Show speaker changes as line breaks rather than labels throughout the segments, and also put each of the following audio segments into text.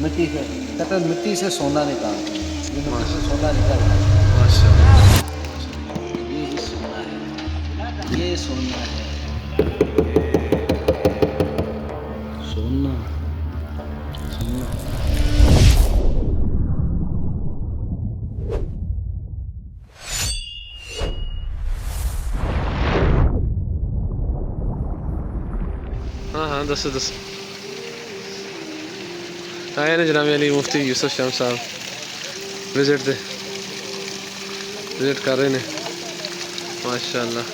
मिट्टी से कहते हैं मिट्टी से सोना निकालते हैं। ये मिट्टी से सोना निकल रहा है।
माशाल्लाह।
ये भी सोना है, ये सोना है, सोना सोना।
हाँ हाँ दसो दसो। आए ने जनाब अली मुफ्ती यूसुफ शम साहब विजिट कर रहे ने माशाल्लाह।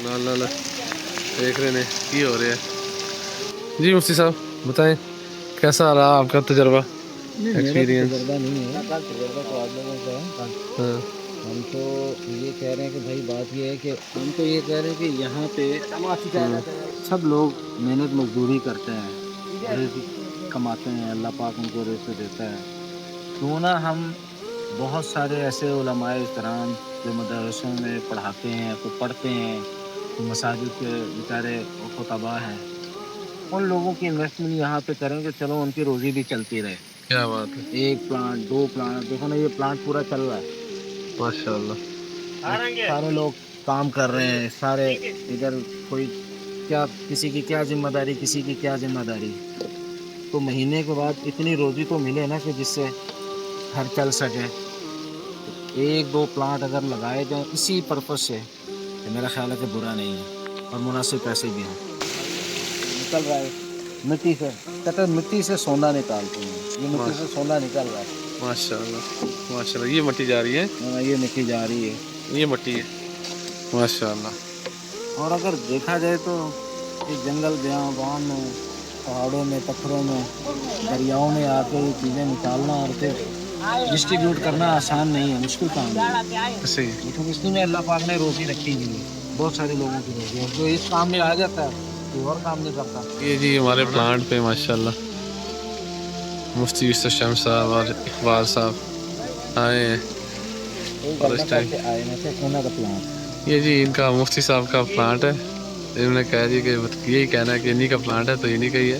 नाल नाल देख रहे ने की हो रहा है। जी मुफ्ती साहब बताएं कैसा रहा आपका तजर्बा एक्सपीरियंस?
तजर्बा नहीं है, तजर्बा तो आप लोगों का है।
हाँ
हम तो ये कह रहे हैं कि भाई बात ये है कि हम तो ये कह रहे हैं कि यहाँ पे सब लोग मेहनत मजदूरी करते हैं, रिज़्क़ कमाते हैं, अल्लाह पाक उनको रिज़्क़ देता है। क्यों ना हम बहुत सारे ऐसे उलमाए इकराम जो मदरसों में पढ़ाते हैं, को पढ़ते हैं, तो मसाजिद के बेचारे खुतबा हैं, उन लोगों की इन्वेस्टमेंट यहाँ पे करें कि चलो उनकी रोज़ी भी चलती रहे।
क्या बात है,
एक प्लांट, दो प्लांट, देखो ना ये प्लांट पूरा चल रहा है,
माशाल्लाह।
सारे लोग काम कर रहे हैं, सारे इधर कोई क्या, किसी की क्या जिम्मेदारी, किसी की क्या जिम्मेदारी। तो महीने के बाद इतनी रोजी तो मिले ना कि जिससे घर चल सके। एक दो प्लांट अगर लगाए जाएं इसी पर्पज से तो मेरा ख्याल है कि बुरा नहीं है, और मुनासिब पैसे भी हैं। निकल रहा है मिट्टी से, कहते हैं मिट्टी से सोना निकालते हैं। ये मिट्टी से सोना निकल रहा है।
माशाल्लाह माशाल्लाह। ये मिट्टी जा रही है,
हाँ, ये मिट्टी जा रही है।
ये मिट्टी है माशाल्लाह।
और अगर देखा जाए तो ये जंगल बयान में, पहाड़ों में, पत्थरों में, दरियाओं में आके ये चीज़ें निकालना और फिर डिस्ट्रीब्यूट करना आसान नहीं है, मुश्किल काम है।
सही।
लेकिन इसी में अल्लाह पाक ने रोज़ी रखी हुई है, बहुत सारे लोगों की रोज़ी है। जो इस काम में आ जाता है तो और काम नहीं करता।
ये जी हमारे प्लांट पे माशाल्लाह मुफ्ती यूसुफ शम साहब और इकबाल साहब आए हैं। और इस टाइम
आए ना से सोना का प्लांट,
ये जी इनका मुफ्ती साहब का प्लांट है। इन्होंने कहा जी कि यही कहना है कि इन्हीं का प्लांट है तो इन्हीं का ही है,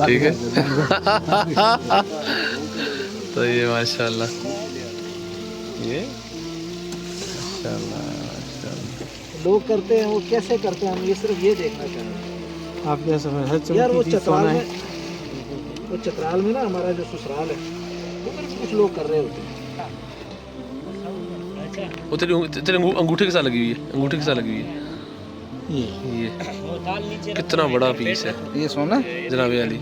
ठीक है। तो ये माशाल्लाह, ये माशाल्लाह माशाल्लाह।
लोग करते हैं, वो कैसे करते हैं, हम ये सिर्फ ये देखना चाहते हैं।
आप क्या समझ है
यार वो
चमकीती
चतराल
सोना है।
में, वो चतराल में ना हमारा जो ससुराल है उधर भी कुछ लोग कर रहे होते हैं।
वो तेरे तेरे अंगूठे के साथ लगी हुई है, अंगूठे के साथ लगी हुई है। ये कितना बड़ा पीस है
ये सोना
जनाब अली।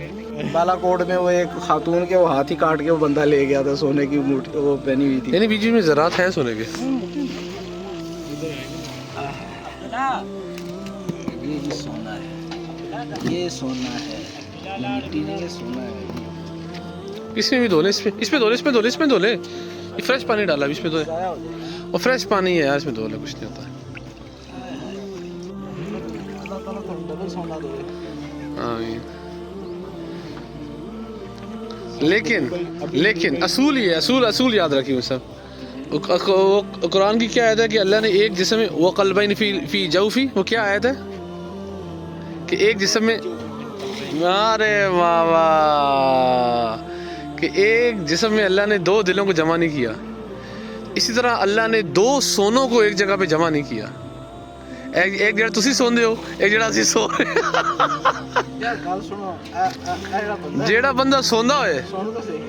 बालाकोट में वो एक खातून के वो हाथ ही काट के वो बंदा ले गया था, सोने की मूर्ति वो पहनी हुई थी।
यानी बीच में ज़रात हैं सोने के।
ये भी सोना है, ये सोना है, मिट्टी नहीं, ये सोना है।
इसमें भी धो ले, इसमें धो ले, इसमें धो ले, इसमें धो ले। ये फ्रेश पानी डाला है इसमें, धो ले। और फ्रेश पानी है यार, इसमें धो ले, कुछ नहीं होता है। हाँ ये लेकिन असूल ये असूल याद रखिए सब। कुरान की क्या आयत है कि अल्लाह ने एक जिस्म में वो कल्बैन फी जौफी, वो क्या आयत है कि एक जिस्म में, अरे वाह, कि एक जिस्म में अल्लाह ने दो दिलों को जमा नहीं किया। इसी तरह अल्लाह ने दो सोनों को एक जगह पे जमा नहीं किया। एक जगह तुसी सोंदे हो, एक जगह असी सो रहे। जेड़ा बंदा सोंदा होए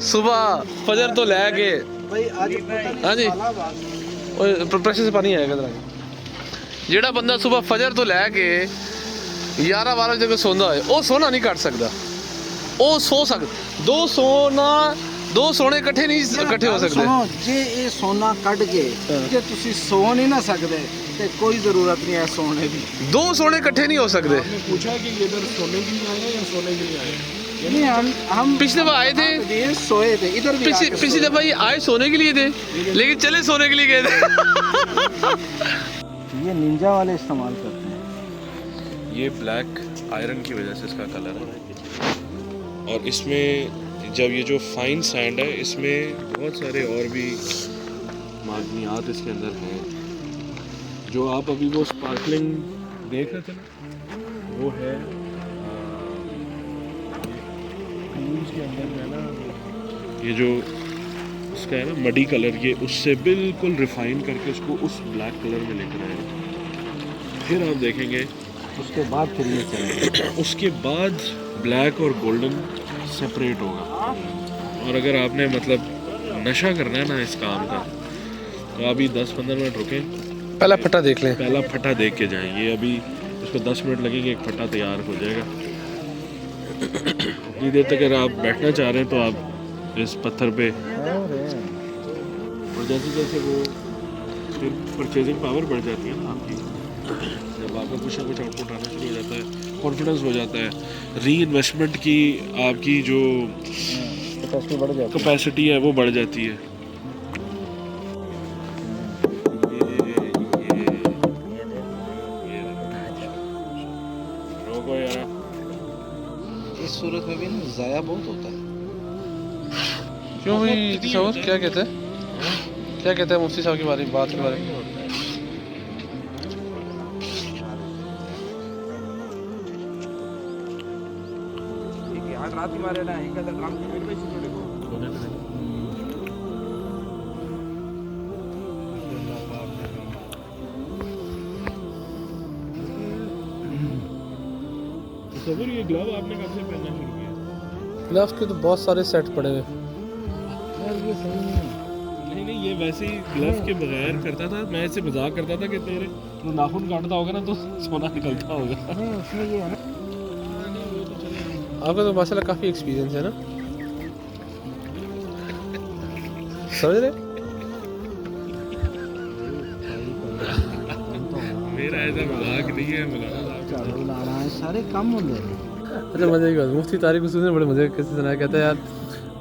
सुबह फजर तो लैके, हाँ जी प्रेशर से पानी आएगा इधर। जेड़ा बंदा सुबह फजर तो लैके 11-12 बजे तक सोंदा होए, वो सोना नहीं कट सकदा। वो सो सकदा, दो सोने इकट्ठे नहीं इकट्ठे हो सकते।
जे ये सोना कट के जे तुसी सो नहीं ना सकदे ते कोई जरूरत नहीं है सोने की।
दो सोने इकट्ठे नहीं हो सकते।
पूछा कि ये इधर सोने के लिए आए हैं या सोने के लिए आए हैं?
नहीं, हम
पिछले दफा आए थे,
ये सोए थे इधर भी।
पिछली दफा ये आए सोने के लिए थे, लेकिन चले सोने के लिए गए थे।
ये निंजा वाले इस्तेमाल करते हैं।
ये ब्लैक आयरन की वजह से इसका कलर है। और इसमें जब ये जो फाइन सैंड है, इसमें बहुत सारे और भी मादनियात इसके अंदर हैं। जो आप अभी वो स्पार्कलिंग देख रहे थे ना, वो है क्रूज के अंदर जो है ना
ये जो इसका है ना मडी कलर, ये उससे बिल्कुल रिफाइन करके उसको उस ब्लैक कलर में लेकर आएगा। फिर आप देखेंगे
उसके बाद फिर ये चलेगा।
उसके बाद ब्लैक और गोल्डन सेपरेट होगा। और अगर आपने मतलब नशा करना है ना इस काम का, तो अभी 10-15 मिनट रुकें,
पहला फटा देख लें।
पहला फटा देख के जाएंगे। अभी उसको 10 मिनट लगेंगे, एक फटा तैयार हो जाएगा। इतनी देर तक अगर आप बैठना चाह रहे हैं तो आप इस पत्थर पे, और जैसे जैसे वो फिर परचेजिंग पावर बढ़ जाती है ना आपकी, जब आपका कुछ ना कुछ आउटपुट आना शुरू हो जाता है, कॉन्फिडेंस हो जाता है, री इन्वेस्टमेंट की आपकी जो कैपेसिटी है वो बढ़ जाती है। रोको यार,
इस सूरत में भी ना ज़ाया बहुत होता है।
क्यों भाई तसव्वुर क्या कहते हैं, क्या कहते हैं मुफ्ती साहब के बारे में, बात के बारे में?
तसव्वुर ये ग्लव आपने कब से पहनना शुरू किया?
ग्लव्स के तो बहुत सारे सेट पड़े हुए।
नहीं, ये वैसे ही ग्लव के बगैर करता था। मैं इससे मजाक करता था कि तेरे तो नाखून काटता होगा ना तो सोना निकलता होगा।
उसमें ये है ना,
आपका तो माशाल्लाह काफ़ी एक्सपीरियंस है ना, समझ रहे?
मेरा ऐसा मजाक नहीं है मौलाना साहब।
सारे काम होंगे।
अच्छा मज़े की बात, मुफ्ती तारिक उसूल ने बड़े मज़े कैसे सुनाया। कहता है यार,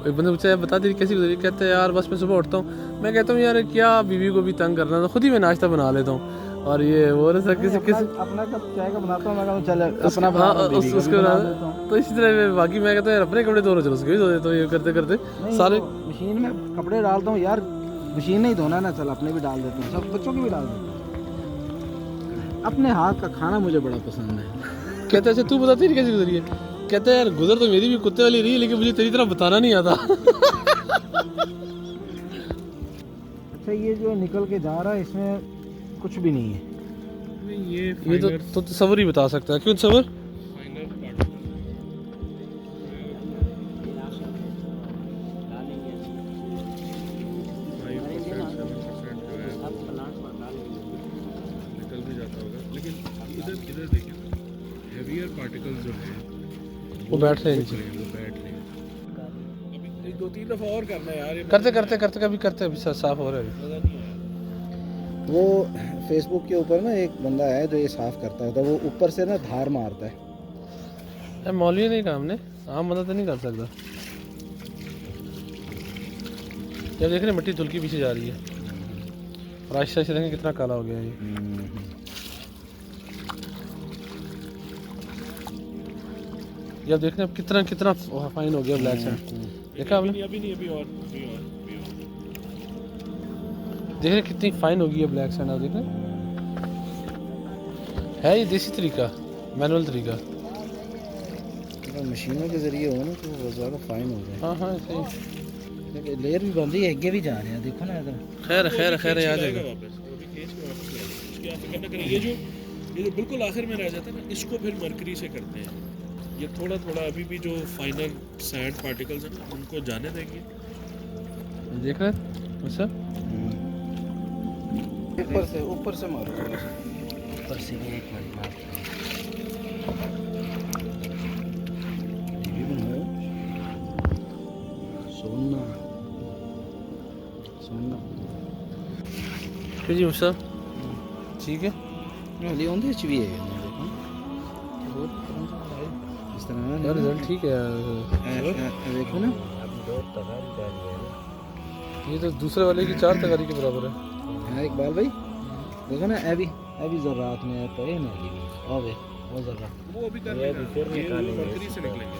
एक बंदे पूछा यार बता तेरी कैसी गुजरी, कहता है यार बस मैं सुबह उठता हूँ, मैं कहता हूँ यार क्या बीवी को भी तंग करना, तो खुद ही मैं नाश्ता बना लेता हूँ। और ये वो रहा किसी
अपना कप चाय का बनाता हूँ, मैं कहता हूँ चल अपना
हाँ उसके बाद तो इसी तरह मैं बाकी मैं कहता हूँ यार अपने कपड़े धो रहे, चलो उसके भी धो देता हूँ। ये करते करते सारे
मशीन में कपड़े डालता हूँ यार, मशीन नहीं धोना ना, चल अपने भी डाल देता हूँ, सब बच्चों के भी डाल देता हूँ। अपने हाथ का खाना मुझे बड़ा पसंद है।
कहते अच्छा तू बता तेरी कैसी गुजरी है, कहता है यार गुजर तो मेरी भी कुत्ते वाली रही है, लेकिन मुझे तेरी तरह बताना नहीं आता।
अच्छा ये जो निकल के जा रहा है इसमें कुछ भी नहीं है।
ये तो तसव्वुर ही बता सकता है। क्यों तसव्वुर?
निकल भी जाता होगा, लेकिन इधर देखिए हेवियर पार्टिकल्स जो हैं
वो बैठ रहे हैं नीचे,
वो बैठ रहे हैं। अभी एक 2-3 दफ़ा और करना है यार, ये
करते करते करते कभी करते अभी साफ हो रहा है।
मज़ा नहीं आया।
वो फेसबुक के ऊपर ना एक बंदा है जो ये साफ करता होता है, वो ऊपर से ना धार मारता है।
अरे मौलवी नहीं काम ने, आम बंदा तो नहीं कर सकता। यार देख रहे मिट्टी धुल के पीछे जा रही है, और आहिस्ता आहिस्ता देखें कितना काला हो गया ये। यार देख रहे हैं कितना कितना फाइन हो गया ब्लैक सैंड, देखा आपने?
अभी नहीं, अभी और
देख रहे कितनी फाइन हो गई है ब्लैक सैंड। आप देख रहे है ये देसी तरीका, मैनुअल तरीका।
अगर मशीनों के ज़रिए हो ना तो वो ज़्यादा फाइन हो जाए।
हाँ हाँ ऐसे ही।
लेयर भी बन रही है, आगे भी जा रहे हैं, देखो ना इधर।
खैर खैर खैर याद है
वापस वो भी खींच के वापस ले आएंगे। उसकी आप फिक्र न करें। ये जो बिल्कुल आखिर में रह जाता है ना, इसको फिर मरकरी से करते हैं। ये थोड़ा थोड़ा अभी भी जो फाइनल सैंड पार्टिकल्स हैं ना उनको जाने देंगे।
देख रहे हैं अच्छा
ऊपर से मारो, ऊपर से भी एक मिनट मार। ये भी बनाओ, सोना सोना
फिर जी मुझसे ठीक है।
हाली ओंदे च भी है, देखो बहुत इस तरह ना
यार रिजल्ट ठीक है यार।
देखो ना,
ये तो दूसरे वाले की 4 तगारी के बराबर है।
हाँ इकबाल भाई देखो ना, अभी ज़रात में तो ये ना, और वो ज़रा
वो अभी कर लेंगे, ये मरकरी से निकलेंगे।